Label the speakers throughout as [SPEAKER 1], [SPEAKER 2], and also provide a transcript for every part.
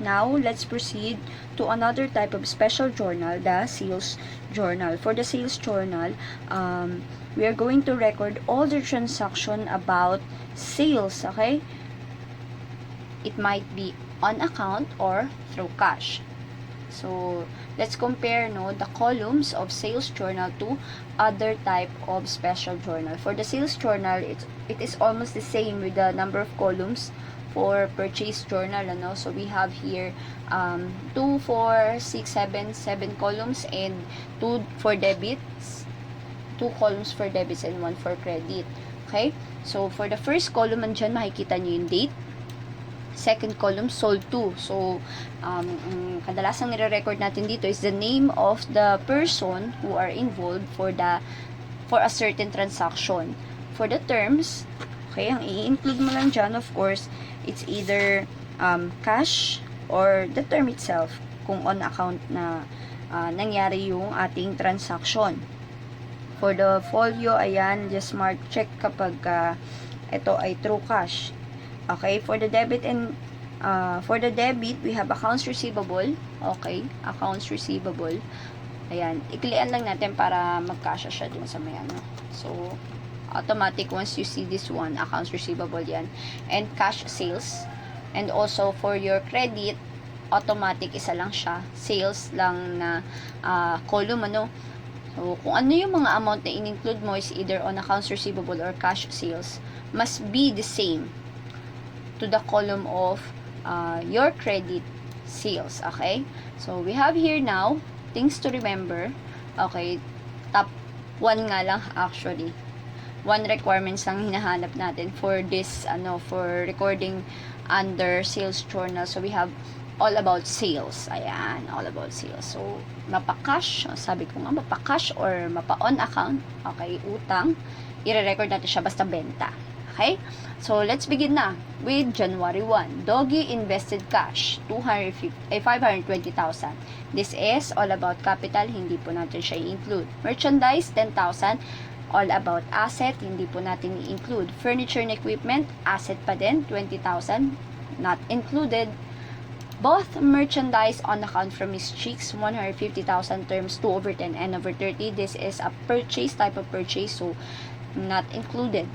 [SPEAKER 1] Now, let's proceed to another type of special journal, the sales journal. For the sales journal, we are going to record all the transaction about sales, okay? It might be on account or through cash. So, let's compare the columns of sales journal to other type of special journal. For the sales journal, it is almost the same with the number of columns for purchase journal. So, we have here 2, 4, 6, 7 columns and 2 for debits, 2 columns for debits and 1 for credit. Okay? So, for the first column, andyan makikita nyo yung date. Second column, sold to. So, kadalasang nire-record natin dito is the name of the person who are involved for a certain transaction. For the terms, okay, ang i-include mo lang dyan, of course, it's either cash or the term itself, kung on account na nangyari yung ating transaction. For the folio, ayan, just mark check kapag ito ay true cash. Okay, for the debit and for the debit, we have accounts receivable. Okay, accounts receivable. Ayan, iklian lang natin para magkasya siya dun sa may ano. So, automatic once you see this one, accounts receivable yan. And cash sales. And also for your credit, automatic isa lang siya. Sales lang na column ano. So, kung ano yung mga amount na in-include mo is either on accounts receivable or cash sales, must be the same to the column of your credit sales. Okay? So, we have here now things to remember. Okay? Top 1 nga lang actually. 1 requirements lang hinahanap natin for this, for recording under sales journal. So, we have all about sales. Ayan, all about sales. So, mapa-cash, sabi ko nga, mapa-cash or mapa-on account. Okay, utang. I-record natin siya basta benta. Okay? So, let's begin na with January 1. Doggy invested cash, 520,000. This is all about capital, hindi po natin siya i-include. Merchandise, 10,000. All about asset, hindi po natin i-include. Furniture and equipment, asset pa din, 20,000. Not included. Both merchandise on account from Miss Cheeks, 150,000 terms 2/10 and over 30. This is a purchase, type of purchase, so not included.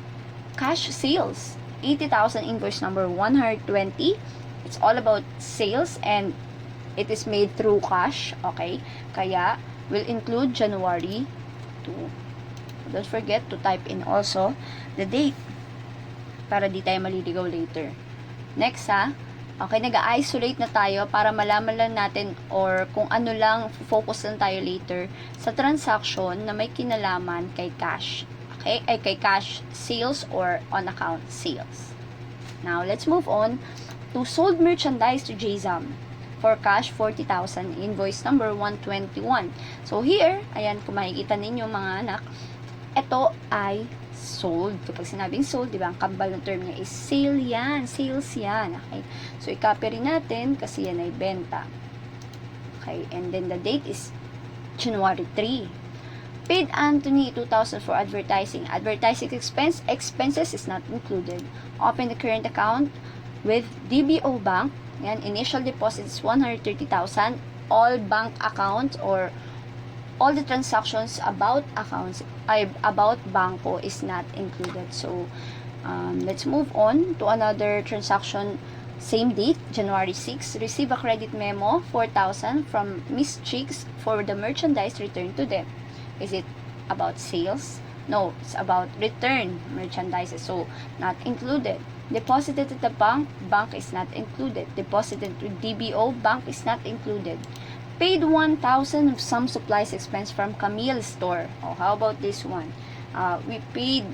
[SPEAKER 1] Cash sales, 80,000, invoice number 120. It's all about sales and it is made through cash. Okay? Kaya, will include January 2. Don't forget to type in also the date para di tayo maliligaw later. Next okay, nag-isolate na tayo para malaman lang natin or kung ano lang, focus lang tayo later sa transaction na may kinalaman kay cash. Okay, ay kay cash sales or on account sales. Now, let's move on to sold merchandise to JZAM. For cash, 40,000. Invoice number 121. So, here, ayan, kung makikita ninyo mga anak, ito ay sold. Kapag sinabing sold, di ba, ang kambal ng term niya is sale yan. Sales yan. Okay? So, i-copy rin natin kasi yan ay benta. Okay, and then the date is January 3. Paid Anthony 2,000 for advertising. Advertising expenses is not included. Open the current account with DBO Bank. Yan, initial deposit is 130,000. All bank accounts or all the transactions about accounts, about Banco is not included. So, let's move on to another transaction. Same date, January 6. Receive a credit memo, 4,000 from Miss Cheeks for the merchandise returned to them. Is it about sales? No, it's about return merchandise. So, not included. Deposited at the bank, bank is not included. Deposited to DBO, bank is not included. Paid 1,000 of some supplies expense from Camille store. Oh, how about this one? We paid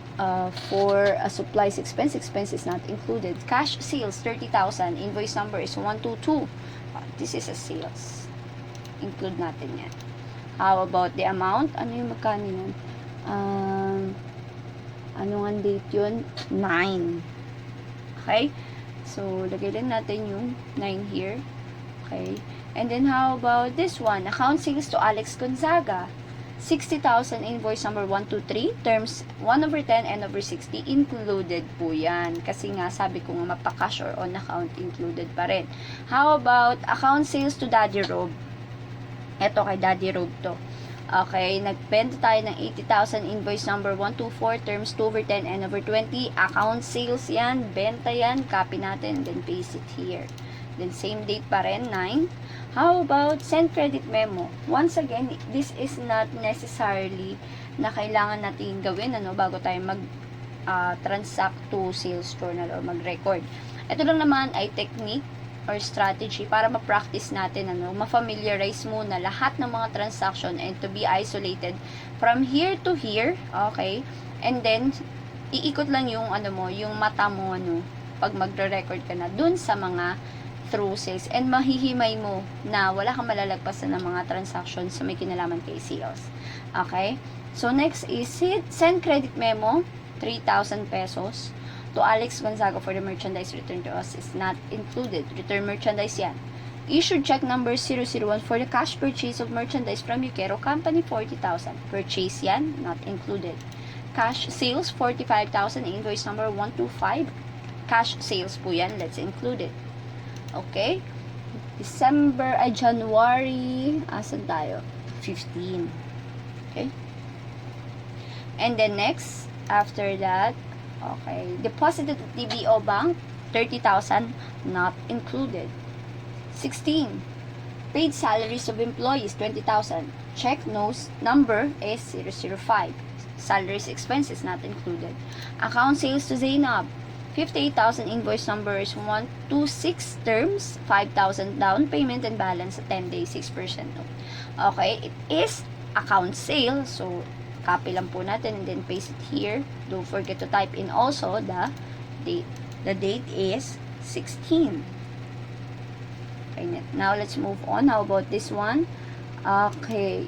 [SPEAKER 1] for a supplies expense is not included. Cash sales, 30,000. Invoice number is 122. This is a sales. Include natin yan. How about the amount? Ano yung magkano yun? Ano nga date yun? 9. Okay? So, lagay din natin yung 9 here. Okay? And then, how about this one? Account sales to Alex Gonzaga. 60,000 invoice number 123, terms 1/10, N/60 included po yan. Kasi nga, sabi ko nga mapa-cash or on account included pa rin. How about account sales to Daddy Rob? Ito kay Daddy Rob to. Okay, nagbenta tayo ng 80,000 invoice number 124, terms 2/10, N/20, account sales yan, benta yan, copy natin, then paste it here. Then same date pa rin, 9. How about send credit memo? Once again, this is not necessarily na kailangan natin gawin bago tayo transact to sales journal or mag-record. Ito lang naman ay technique or strategy para ma-practice natin, ma-familiarize muna lahat ng mga transaction and to be isolated from here to here, okay? And then, iikot lang yung, yung mata mo, pag magre-record ka na dun sa mga through sales, and mahihimay mo na wala kang malalagpasan ng mga transactions sa may kinalaman kay sales. Okay? So, next is send credit memo, 3,000 pesos to Alex Gonzaga for the merchandise returned to us is not included. Return merchandise yan. Issued check number 001 for the cash purchase of merchandise from Yuquero Company, 40,000. Purchase yan, not included. Cash sales, 45,000. Invoice number 125. Cash sales po yan, let's include it. Okay? January, asan tayo? 15. Okay? And then next, after that, okay, deposited at DBO Bank, 30,000, not included. 16. Paid salaries of employees, 20,000. Check number is 005. Salaries expenses, not included. Account sales to Zainab, 58,000, invoice number is 126, terms 5,000 down payment and balance at 10 days 6% note. Okay, it is account sale, so copy lang po natin and then paste it here. Don't forget to type in also the date. The date is 16. Okay, now let's move on. How about this one? Okay,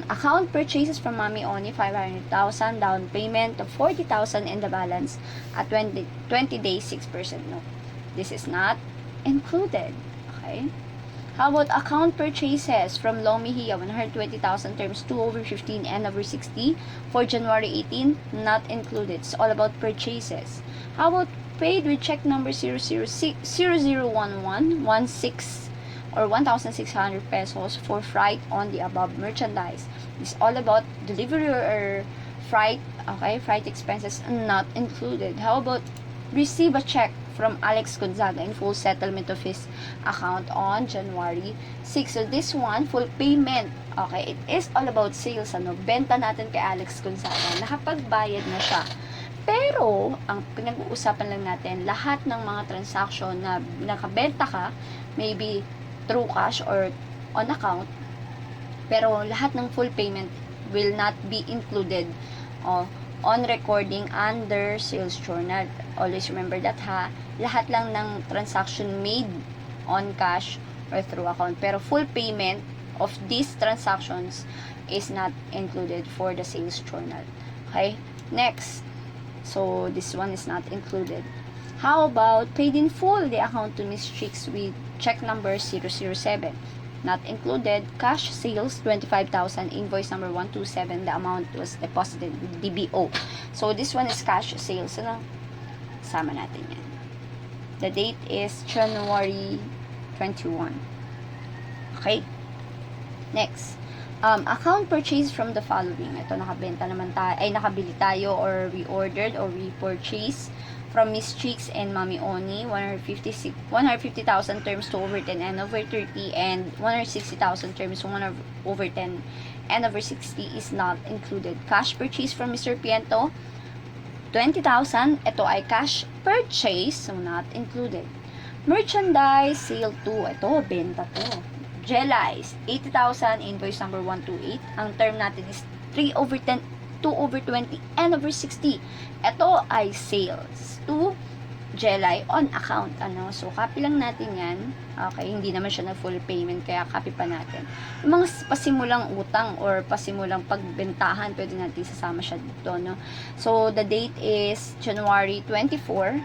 [SPEAKER 1] account purchases from Mami Oni, 500,000, down payment of 40,000 and the balance at 20 days 6% note. This is not included. Okay. How about account purchases from Lomi Hia, 120,000, terms 2/15, N/60 for January 18, not included. It's all about purchases. How about paid with check number 001116 or 1,600 pesos for freight on the above merchandise. It's all about delivery or freight, okay, freight expenses not included. How about receive a check from Alex Gonzaga in full settlement of his account on January 6. So this one, full payment. Okay, it is all about sales, benta natin kay Alex Gonzaga. Nakapagbayad na siya. Pero, ang pinag-uusapan lang natin, lahat ng mga transaction na nakabenta ka, maybe through cash or on account, pero lahat ng full payment will not be included on recording under sales journal. Always remember that, lahat lang ng transaction made on cash or through account, pero full payment of these transactions is not included for the sales journal. Okay, next, so this one is not included. How about paid in full the account to Miss Chicks with check number 007, not included. Cash sales, 25,000, invoice number 127, the amount was deposited with DBO. So this one is cash sales. Sama natin yan. The date is January 21. Okay, next, account purchase from the following. Ito, nakabenta naman tayo, nakabili tayo or we ordered or we purchased from Miss Chicks and Mami Oni, 150,000 terms 2/10, N/30, and 160,000 terms 1/10, N/60 is not included. Cash purchase from Mr. Piento, 20,000. Ito ay cash purchase, so not included. Merchandise sale 2. Ito, benta to. Gelize, 80,000, invoice number 128. Ang term natin is 3/10, 2/20, N/60. Ito ay sales to Jelly on account. So, copy lang natin yan. Okay, hindi naman siya na full payment, kaya copy pa natin. Yung mga pasimulang utang or pasimulang pagbentahan, pwede natin sasama siya dito, no? So, the date is January 24.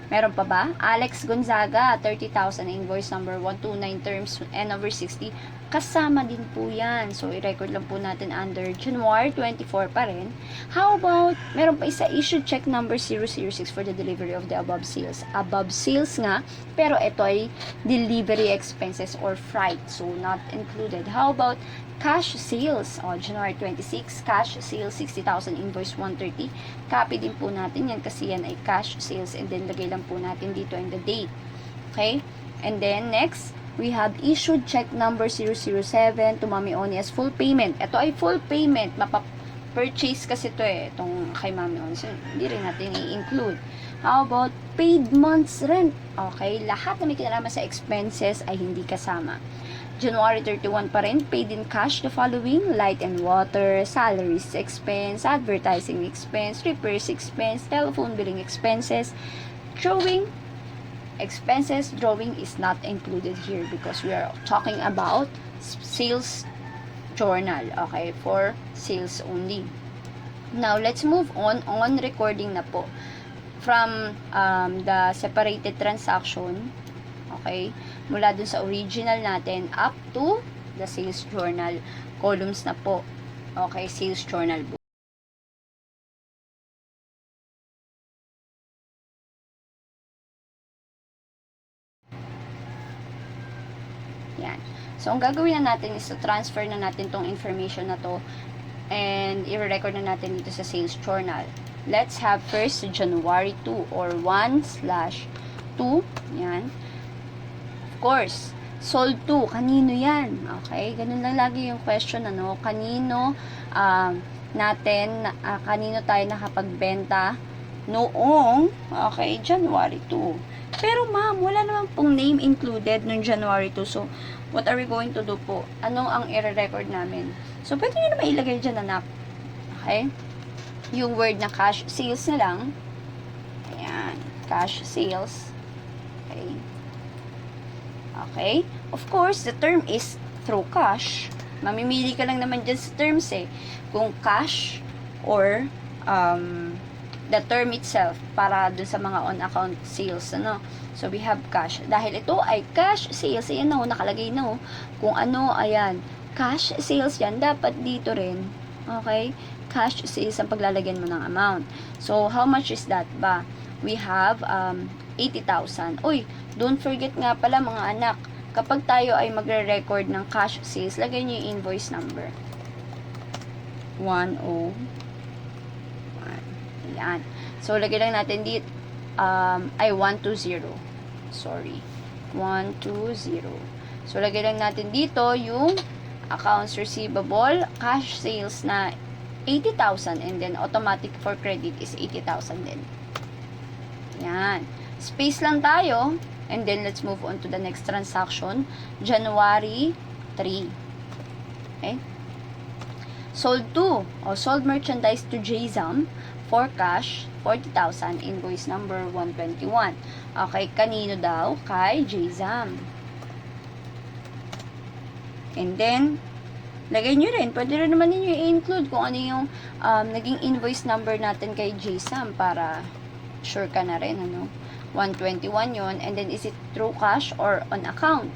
[SPEAKER 1] Meron pa ba? Alex Gonzaga, 30,000, invoice number 129, terms N over 60. Kasama din po yan. So, i-record lang po natin under January 24 pa rin. How about, meron pa isa, issued check number 006 for the delivery of the above sales. Above sales nga, pero ito ay delivery expenses or freight. So, not included. How about cash sales? January 26, cash sales 60,000, invoice 130. Copy din po natin yan kasi yan ay cash sales, and then lagay lang po natin dito in the date. Okay? And then next, we have issued check number 007 to Mami Oni as full payment. Ito ay full payment. Purchase kasi ito itong kay Mami Oni. So, hindi rin natin i-include. How about paid months rent? Okay, lahat na may kinalaman sa expenses ay hindi kasama. January 31 pa rin, paid in cash the following: light and water, salaries expense, advertising expense, repairs expense, telephone billing expenses. Drawing expenses, drawing is not included here because we are talking about sales journal, okay, for sales only. Now, let's move on recording na po from the separated transaction, okay, mula dun sa original natin up to the sales journal columns na po, okay, sales journal book. Yan. So, ang gagawin na natin is to transfer na natin tong information na to and i-record na natin dito sa sales journal. Let's have first January 2 or 1/2. Yan. Of course, sold to. Kanino yan? Okay? Ganun lang lagi yung question, ano? Kanino kanino tayo nakapagbenta noong, okay, January 2. Pero ma'am, wala naman pong name included noong January 2. So, what are we going to do po? Ano ang i-record namin? So, pwede nyo naman ilagay dyan, anak. Okay? Yung word na cash sales na lang. Ayan. Cash sales. Okay. Okay. Of course, the term is through cash. Mamimili ka lang naman dyan sa terms kung cash or the term itself para dun sa mga on-account sales, ano. So, we have cash. Dahil ito ay cash sales, ayan na, nakalagay na, kung ano, ayan, cash sales yan, dapat dito rin, okay, cash sales ang paglalagyan mo ng amount. So, how much is that ba? We have 80,000. Uy, don't forget nga pala mga anak, kapag tayo ay magre-record ng cash sales, lagay nyo yung invoice number. 101. Ayan. So, lagay lang natin dito, 120. Sorry. 120. So, lagay lang natin dito yung accounts receivable, cash sales na 80,000, and then automatic for credit is 80,000 din. Yan. Space lang tayo, and then let's move on to the next transaction. January 3. Okay? Sold to, sold merchandise to JZAM for cash, 40,000, invoice number 121. Okay, kanino daw? Kay JZAM. And then, lagay nyo rin, pwede rin naman ninyo i-include kung ano yung naging invoice number natin kay JSAM para sure ka na rin, ano. 121 yon. And then, is it through cash or on account?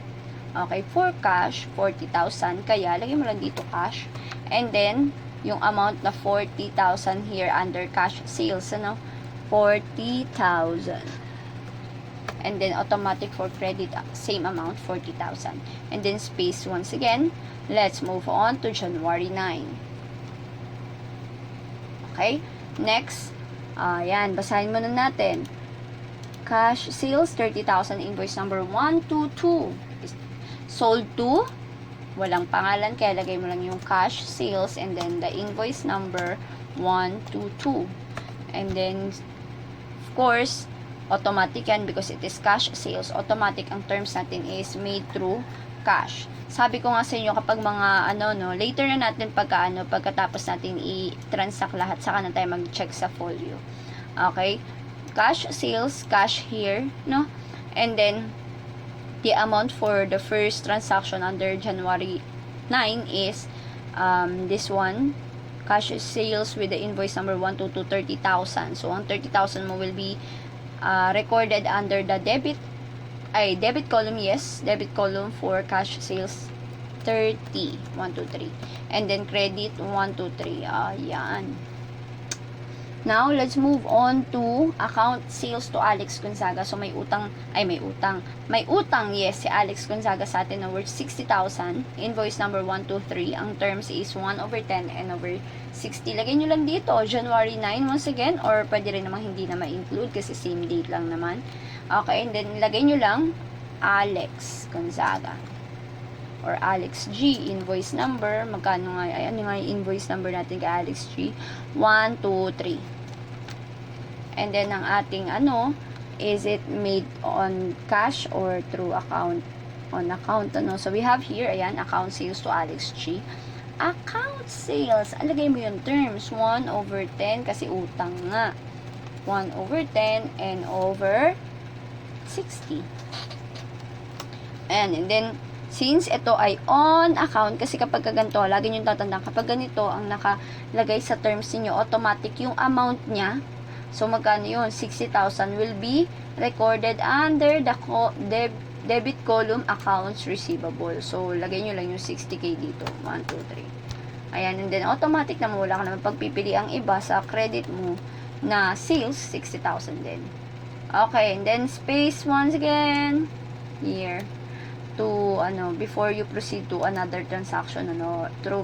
[SPEAKER 1] Okay, for cash, 40,000. Kaya, lagay mo lang dito cash. And then, yung amount na 40,000 here under cash sales, ano, 40,000. And then, automatic for credit, same amount, 40,000. And then, space once again. Let's move on to January 9. Okay? Next, yan, basahin muna natin. Cash sales, 30,000, invoice number 122. Sold to, walang pangalan, kaya lagay mo lang yung cash sales and then the invoice number 122. And then, of course, automatic yan because it is cash sales. Automatic ang terms natin is made through cash. Sabi ko nga sa inyo, kapag mga later na natin pagkatapos natin i-transact lahat, saka na tayo mag-check sa folio. Okay? Cash sales, cash here, no? And then, the amount for the first transaction under January 9 is this one, cash sales with the invoice number 122, 30,000. So, ang 30,000 mo will be recorded under the debit column, yes, debit column for cash sales 30, 1, 2, 3. And then credit 1, 2, 3. Ayan. Now, let's move on to account sales to Alex Gonzaga. So, may utang, yes, si Alex Gonzaga sa atin na worth 60,000. Invoice number 123. Ang terms is 1/10 and over 60. Lagay nyo lang dito, January 9 once again, or pwede rin namang hindi na ma-include kasi same date lang naman. Okay, and then lagay nyo lang Alex Gonzaga or Alex G. Invoice number, magkano nga, ay ano nga yung invoice number natin kay Alex G? 1, 2, 3. And then, ang ating is it made on cash or through account? On account, So, we have here, ayan, account sales to Alex G. Account sales, alagay mo yung terms, 1/10, kasi utang nga. 1/10 and over 60. And then, since ito ay on account, kasi kapag ganito, lagi nyo tatandaan, kapag ganito ang nakalagay sa terms niyo, automatic yung amount niya. So, magkano yun? 60,000 will be recorded under the debit column accounts receivable. So, lagay nyo lang yung 60K dito. 1, 2, 3. Ayan, and then automatic na wala ka naman pagpipili ang iba sa credit mo na sales, 60,000 din. Okay, and then space once again here to before you proceed to another transaction, through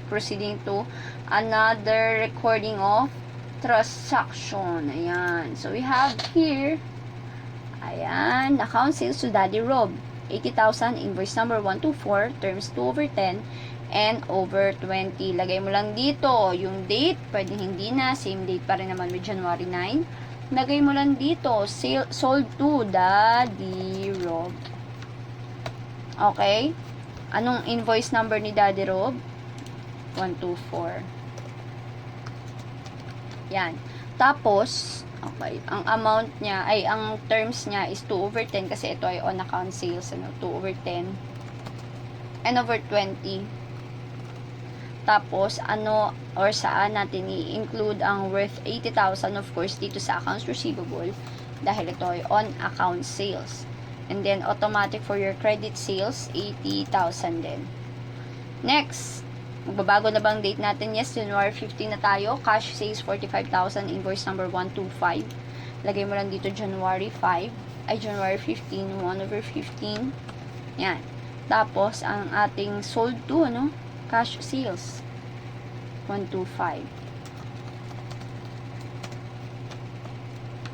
[SPEAKER 1] proceeding to another recording of transaction. Ayan, so we have here, ayan, account sales to Daddy Rob, 80,000, invoice number 124, terms 2/10 and over 20. Lagay mo lang dito yung date, pwede hindi na, same date pa rin naman with January 9. Lagay mo lang dito, sold to Daddy Rob. Okay? Anong invoice number ni Daddy Rob? 124. Yan. Tapos, okay, ang amount niya, ang terms niya is 2/10 kasi ito ay on account sales, 2/10 and over 20. Tapos, or saan natin i-include ang worth 80,000, of course, dito sa accounts receivable dahil ito ay on account sales. And then, automatic for your credit sales, 80,000 din. Next, magbabago na bang date natin? Yes, January 15 na tayo. Cash sales, 45,000. Invoice number 125. Lagay mo lang dito January 15, 1/15. Yan. Tapos, ang ating sold to, cash sales, 125.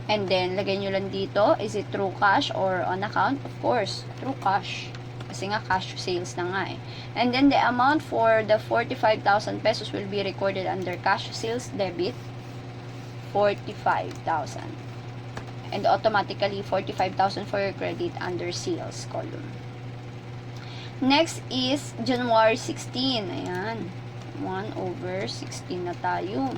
[SPEAKER 1] And then, lagay nyo lang dito, is it through cash or on account? Of course, through cash. Kasi nga, cash sales na nga eh. And then, the amount for the 45,000 pesos will be recorded under cash sales debit, 45,000. And automatically, 45,000 for your credit under sales column. Next is January 16. Ayan. 1/16 na tayo.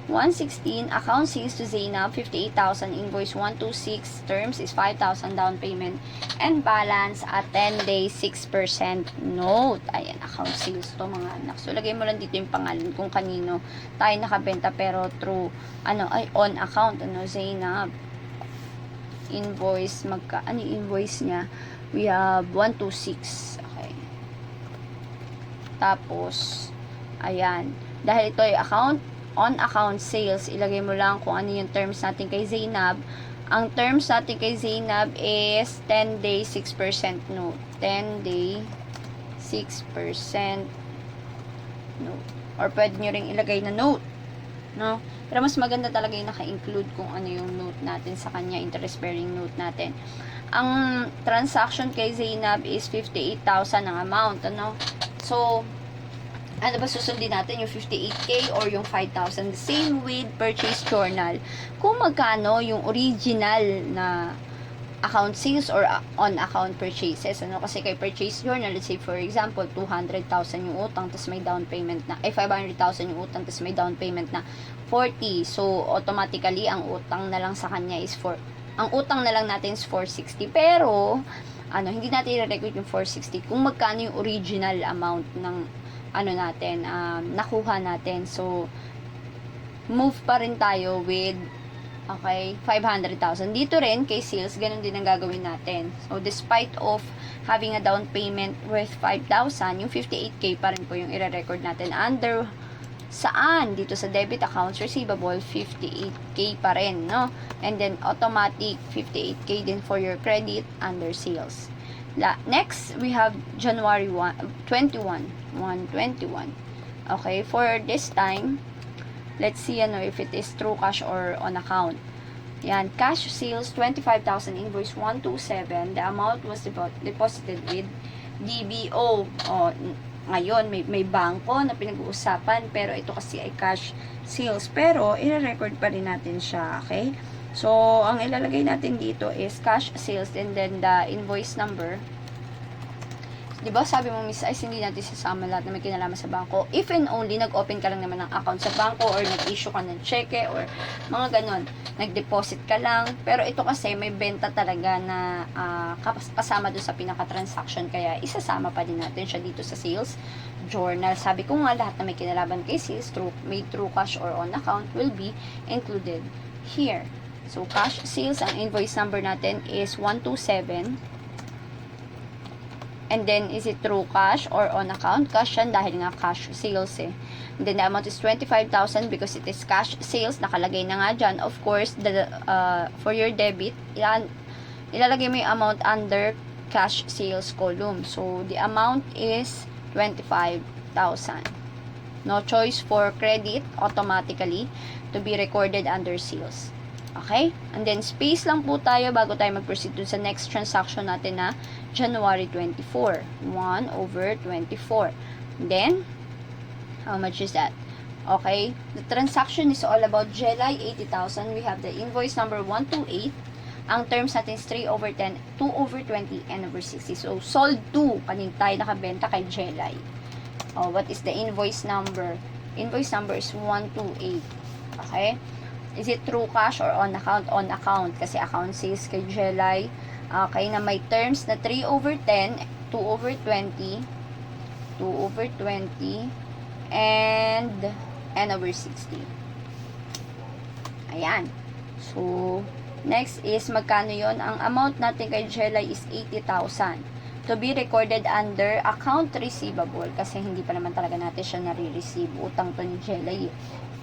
[SPEAKER 1] 116, account sales to Zainab, 58,000, invoice 126, terms is 5,000 down payment, and balance at 10 days, 6% note. Ayan, account sales to mga anak. So, lagay mo lang dito yung pangalan kung kanino tayo nakabenta, pero through, on account, Zainab. Invoice, invoice niya? We have 126. Okay. Tapos, ayan. Dahil ito ay on account sales, ilagay mo lang kung ano yung terms natin kay Zainab. Ang terms natin kay Zainab is 10 day 6% note. 10 day 6% note. Or pwede nyo rin ilagay na note. No? Pero mas maganda talaga yung naka-include kung ano yung note natin sa kanya, interest-bearing note natin. Ang transaction kay Zainab is 58,000 ang amount. So, ano ba susundin natin? Yung 58K or yung 5,000? Same with purchase journal. Kung magkano yung original na account sales or on-account purchases. Kasi kay purchase journal, let's say for example, 200,000 yung utang, tapos may down payment na, 500,000 yung utang, tapos may down payment na 40. So, automatically, ang utang na lang sa kanya is ang utang na lang natin is 460. Pero, hindi natin i-record yung 460 kung magkano yung original amount ng natin, nakuha natin. So, move pa rin tayo with Okay, 500,000. Dito rin, kay sales, ganun din ang gagawin natin. So, despite of having a down payment worth 5,000, yung 58K pa rin po yung i-record natin under saan? Dito sa debit accounts receivable, 58K pa rin, no? And then, automatic 58K din for your credit under sales. Next, we have January 121. Okay, for this time, let's see if it is through cash or on account. Yan, cash sales, 25,000, invoice 127. The amount was deposited with DBO. Ngayon, may bangko na pinag-uusapan, pero ito kasi ay cash sales. Pero, i-record pa rin natin siya, okay? So, ang ilalagay natin dito is cash sales and then the invoice number. Diba, sabi mo, Miss Ice, hindi natin sasama lahat na may kinalaman sa bangko. If and only, nag-open ka lang naman ng account sa bangko or nag-issue ka ng cheque or mga ganon. Nag-deposit ka lang. Pero ito kasi, may benta talaga na kasama doon sa pinaka-transaction. Kaya, isasama pa din natin siya dito sa sales journal. Sabi ko nga, lahat na may kinalaman kay sales, made through cash or on account, will be included here. So, cash sales, ang invoice number natin is 127. And then, is it through cash or on account? Cash yan dahil nga cash sales eh. And then, the amount is 25,000 because it is cash sales. Nakalagay na nga dyan. Of course, for your debit, ilalagay mo yung amount under cash sales column. So, the amount is 25,000. No choice for credit automatically to be recorded under sales. Okay? And then, space lang po tayo bago tayo mag-proceed dun sa next transaction natin na January 24. 1/24. Then, how much is that? Okay? The transaction is all about Jelay, 80,000. We have the invoice number 128. Ang terms natin is 3/10, 2/20, N/60. So, sold 2. Kanin tayo nakabenta kay Jelay. Oh, what is the invoice number? Invoice number is 128. Okay? Is it through cash or on account? On account. Kasi account sales kay Jelay. Okay, na may terms na 3/10, 2/20, 2/20, and N/60. Ayan. So, next is magkano yon? Ang amount natin kay Jelay is 80,000. To be recorded under account receivable. Kasi hindi pa naman talaga natin siya nare-receive. Utang to ni Jelay.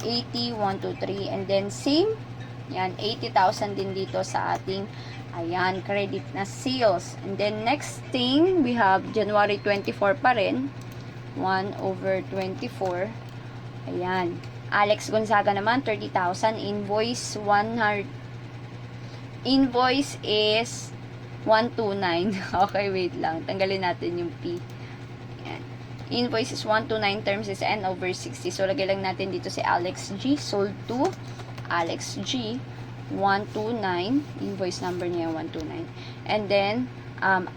[SPEAKER 1] 80, 1, 2, 3, and then same, yan, 80,000 din dito sa ating, ayan, credit na sales. And then next thing, we have January 24 pa rin, 1/24, ayan, Alex Gonzaga naman, 30,000, invoice is 129, okay, wait lang, tanggalin natin yung P, ayan. Invoice is 129, terms is N/60. So, lagay lang natin dito si Alex G. Sold to Alex G. 129. Invoice number niya 129. And then,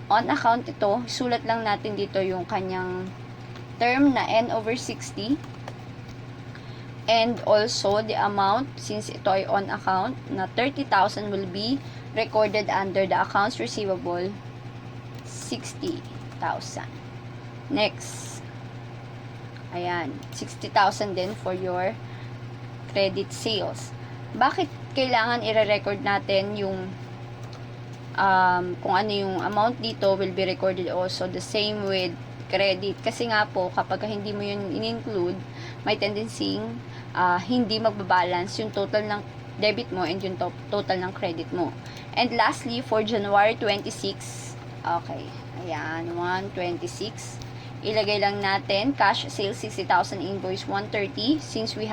[SPEAKER 1] on account ito, sulat lang natin dito yung kanyang term na N/60. And also, the amount, since ito ay on account, na 30,000 will be recorded under the accounts receivable, 60,000. Next. Ayan, 60,000 din for your credit sales. Bakit kailangan i-record natin yung kung ano yung amount dito will be recorded also the same with credit? Kasi nga po, kapag hindi mo yun in-include, may tendency hindi magbabalance yung total ng debit mo and yung total ng credit mo. And lastly, for January 26, okay, ayan, 126, ilagay lang natin cash sales 60,000, invoice 130, since we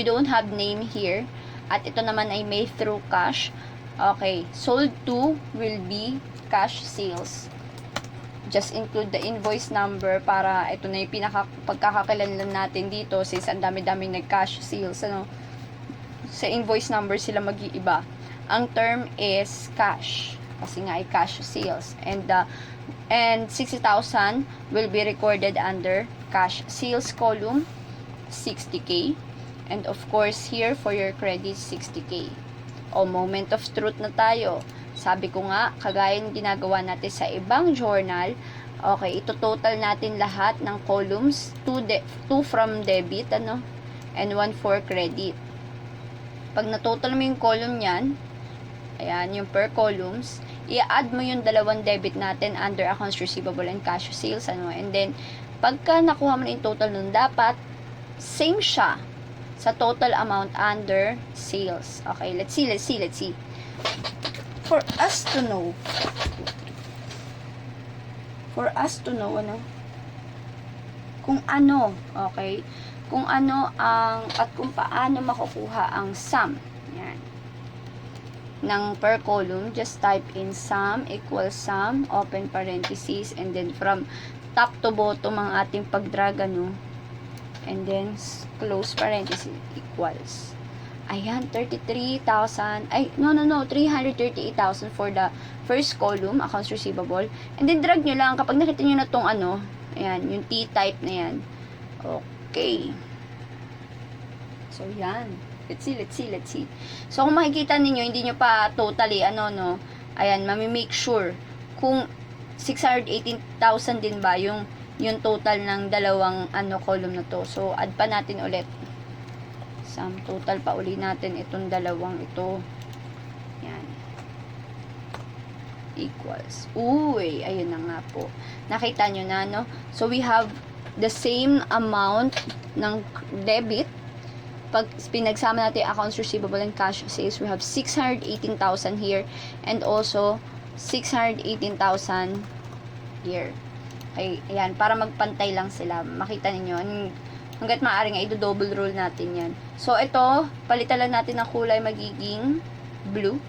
[SPEAKER 1] don't have name here, at ito naman ay made through cash. Okay, sold to will be cash sales. Just include the invoice number para ito na yung pagkakakilanlan natin dito, since ang dami-daming nag-cash sales, sa invoice number sila mag-iiba. Ang term is cash, kasi nga ay cash sales, and 60,000 will be recorded under cash sales column, 60K. And of course, here for your credit, 60K. O, moment of truth na tayo. Sabi ko nga, kagaya ng ginagawa natin sa ibang journal, okay, ito total natin lahat ng columns, 2 from debit, and 1 for credit. Pag na-total mo yung column yan, ayan, yung per columns, i-add mo yung dalawang debit natin under accounts receivable and cash sales, ano, and then, pagka nakuha mo na yung total nun, dapat, same siya sa total amount under sales. Okay, let's see. For us to know, ano, kung ano, okay, kung ano ang, at kung paano makukuha ang sum, yan, ng per column, just type in sum equals sum, open parentheses, and then from top to bottom ang ating pagdrag, ano, and then close parenthesis equals, ayan, 33,000, 338,000 for the first column, accounts receivable, and then drag nyo lang, kapag nakita nyo na tong ano, ayan, yung T-type na yan, okay, so yan, let's see. So, kung makikita ninyo, hindi nyo pa totally, ayan, make sure kung 618,000 din ba yung total ng dalawang, column na to. So, add pa natin ulit. Sum total pa uli natin itong dalawang ito. Yan. Equals. Uy, ayun na nga po. Nakita nyo na, no? So, we have the same amount ng debit. Pag pinagsama natin accounts receivable and cash sales, we have 618,000 here and also 618,000 here. Okay, ayan, para magpantay lang sila. Makita ninyo, hanggat maaari nga, i-double roll natin yan. So, ito, palitan lang natin ng kulay, magiging blue.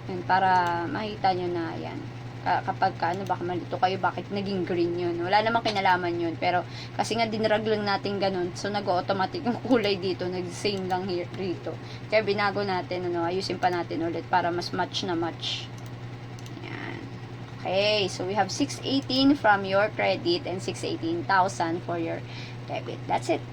[SPEAKER 1] Ayan, para makita nyo na, ayan. Kapag baka malito kayo, bakit naging green yun. Wala namang kinalaman yun. Pero, kasi nga dinrag lang natin ganun. So, nag-automatic yung kulay dito. Nag-same lang here, dito. Kaya binago natin, ayusin pa natin ulit para mas match na match. Ayan. Okay, so we have 618 from your credit and 618,000 for your debit. That's it.